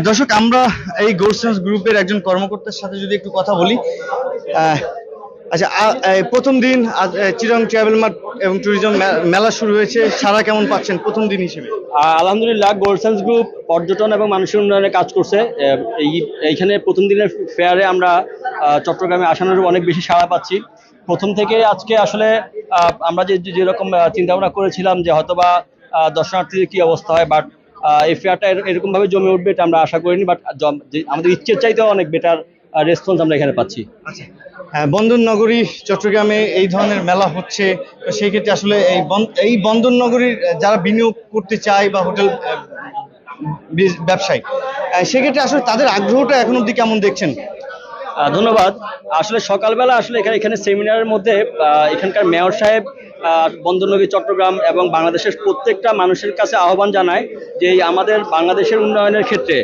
দর্শক, আমরা এই গোলসেন্স গ্রুপের একজন কর্মকর্তার সাথে যদি একটু কথা বলি। আহ, আচ্ছা, এই প্রথম দিন আজ চিরাং ট্রাভেল মার্ট এবং ট্যুরিজম মেলা শুরু হয়েছে, সারা কেমন পাচ্ছেন প্রথম দিন হিসেবে? আলহামদুলিল্লাহ, গোলসেন্স গ্রুপ পর্যটন এবং মানুষের উন্নয়নে কাজ করছে। এইখানে প্রথম দিনের ফেয়ারে আমরা চট্টগ্রামে আসানোর অনেক বেশি সাড়া পাচ্ছি। প্রথম থেকে আজকে আসলে আমরা যেরকম চিন্তা ভাবনা করেছিলাম যে হয়তোবা দর্শনার্থীদের কি অবস্থা হয়, বাট এই ফেয়ারটা এরকম ভাবে জমে উঠবে এটা আমরা আশা করিনি, বাট আমাদের ইচ্ছের চাইতেও অনেক বেটার রেসপন্স আমরা এখানে পাচ্ছি। আচ্ছা, হ্যাঁ, বন্দর নগরী চট্টগ্রামে এই ধরনের মেলা হচ্ছে, তো সেই ক্ষেত্রে আসলে এই বন্দর নগরীর যারা বিনিয়োগ করতে চায় বা হোটেল ব্যবসায়ী, সেক্ষেত্রে আসলে তাদের আগ্রহটা এখন অবধি কেমন দেখছেন? ধন্যবাদ। আসলে সকালবেলা আসলে এখানে সেমিনারের মধ্যে এখানকার মেয়র সাহেব বন্দরনগরী চট্টগ্রাম এবং বাংলাদেশের প্রত্যেকটা মানুষের কাছে আহ্বান জানায় যে আমাদের বাংলাদেশের উন্নয়নের ক্ষেত্রে